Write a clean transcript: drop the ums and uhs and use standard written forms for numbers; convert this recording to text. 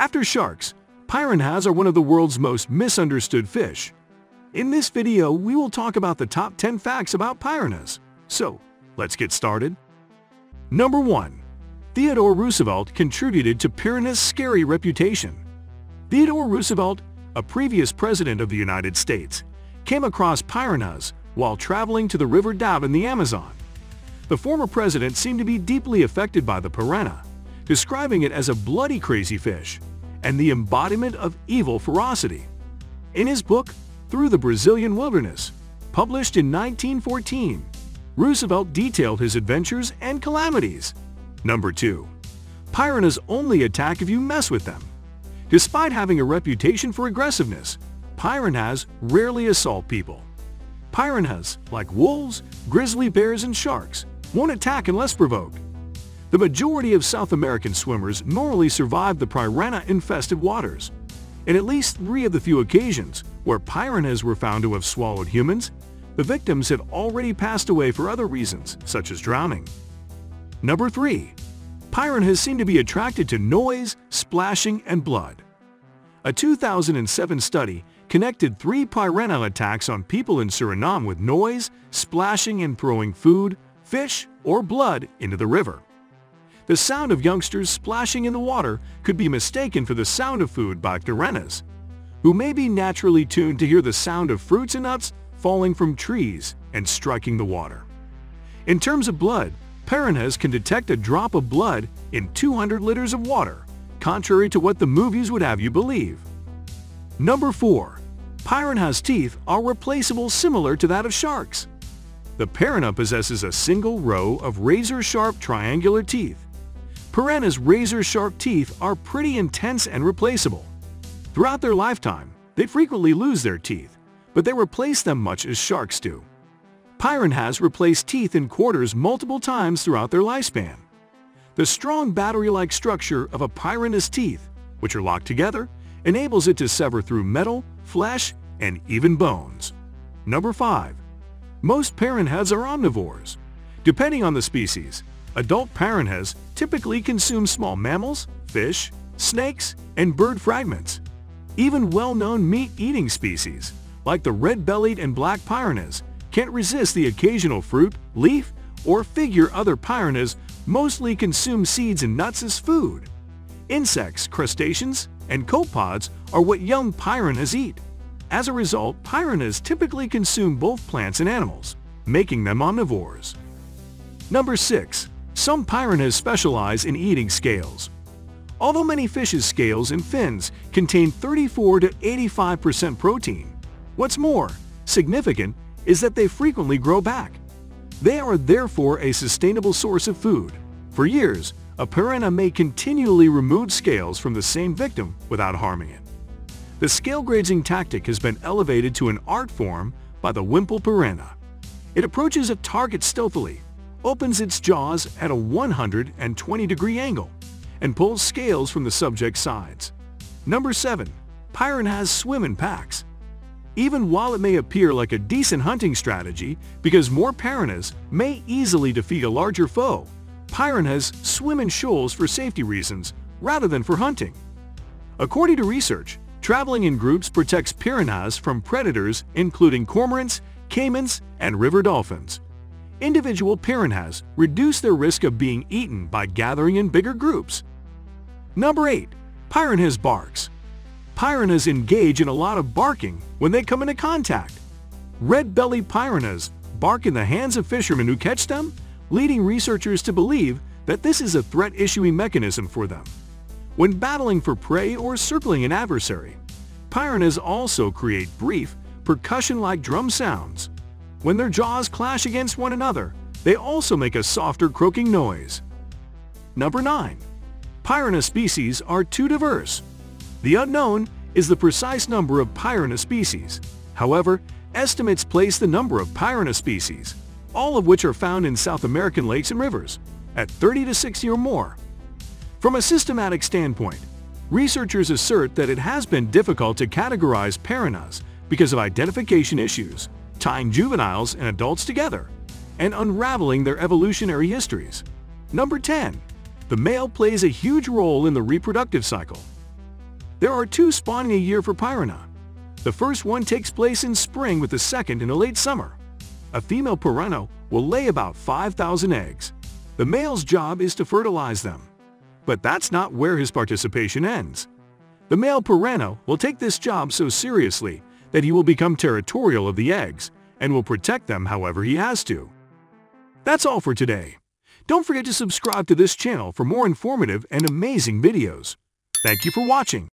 After sharks, piranhas are one of the world's most misunderstood fish. In this video, we will talk about the top 10 facts about piranhas. So, let's get started. Number 1. Theodore Roosevelt contributed to piranhas' scary reputation. Theodore Roosevelt, a previous president of the United States, came across piranhas while traveling to the River Doubt in the Amazon. The former president seemed to be deeply affected by the piranha, describing it as a bloody crazy fish and the embodiment of evil ferocity. In his book, Through the Brazilian Wilderness, published in 1914, Roosevelt detailed his adventures and calamities. Number 2. Piranhas only attack if you mess with them. Despite having a reputation for aggressiveness, piranhas rarely assault people. Piranhas, like wolves, grizzly bears, and sharks, won't attack unless provoked. The majority of South American swimmers normally survive the piranha-infested waters. In at least 3 of the few occasions where piranhas were found to have swallowed humans, the victims had already passed away for other reasons, such as drowning. Number 3. Piranhas seem to be attracted to noise, splashing, and blood. A 2007 study connected 3 piranha attacks on people in Suriname with noise, splashing, and throwing food, fish, or blood into the river. The sound of youngsters splashing in the water could be mistaken for the sound of food by piranhas, who may be naturally tuned to hear the sound of fruits and nuts falling from trees and striking the water. In terms of blood, piranhas can detect a drop of blood in 200 liters of water, contrary to what the movies would have you believe. Number 4. Piranhas' teeth are replaceable, similar to that of sharks. The piranha possesses a single row of razor-sharp triangular teeth. Piranhas' razor-sharp teeth are pretty intense and replaceable. Throughout their lifetime, they frequently lose their teeth, but they replace them much as sharks do. Piranhas replace teeth in quarters multiple times throughout their lifespan. The strong battery-like structure of a piranha's teeth, which are locked together, enables it to sever through metal, flesh, and even bones. Number 5. Most piranhas are omnivores. Depending on the species, adult piranhas typically consume small mammals, fish, snakes, and bird fragments. Even well-known meat-eating species, like the red-bellied and black piranhas, can't resist the occasional fruit, leaf, or figure. Other piranhas mostly consume seeds and nuts as food. Insects, crustaceans, and copepods are what young piranhas eat. As a result, piranhas typically consume both plants and animals, making them omnivores. Number 6. Some piranhas specialize in eating scales. Although many fish's scales and fins contain 34 to 85% protein, what's more significant is that they frequently grow back. They are therefore a sustainable source of food. For years, a piranha may continually remove scales from the same victim without harming it. The scale grazing tactic has been elevated to an art form by the wimple piranha. It approaches a target stealthily, opens its jaws at a 120-degree angle, and pulls scales from the subject's sides. Number 7. Piranhas swim in packs. Even while it may appear like a decent hunting strategy because more piranhas may easily defeat a larger foe, piranhas swim in shoals for safety reasons rather than for hunting. According to research, traveling in groups protects piranhas from predators including cormorants, caimans, and river dolphins. Individual piranhas reduce their risk of being eaten by gathering in bigger groups. Number 8. Piranhas barks. Piranhas engage in a lot of barking when they come into contact. Red-bellied piranhas bark in the hands of fishermen who catch them, leading researchers to believe that this is a threat-issuing mechanism for them. When battling for prey or circling an adversary, piranhas also create brief, percussion-like drum sounds. When their jaws clash against one another, they also make a softer croaking noise. Number 9. Piranha species are too diverse. The unknown is the precise number of piranha species. However, estimates place the number of piranha species, all of which are found in South American lakes and rivers, at 30 to 60 or more. From a systematic standpoint, researchers assert that it has been difficult to categorize piranhas because of identification issues, tying juveniles and adults together, and unraveling their evolutionary histories. Number 10. The male plays a huge role in the reproductive cycle. There are 2 spawning a year for piranha. The first one takes place in spring with the second in the late summer. A female piranha will lay about 5,000 eggs. The male's job is to fertilize them. But that's not where his participation ends. The male piranha will take this job so seriously that he will become territorial of the eggs and will protect them however he has to. That's all for today. Don't forget to subscribe to this channel for more informative and amazing videos. Thank you for watching.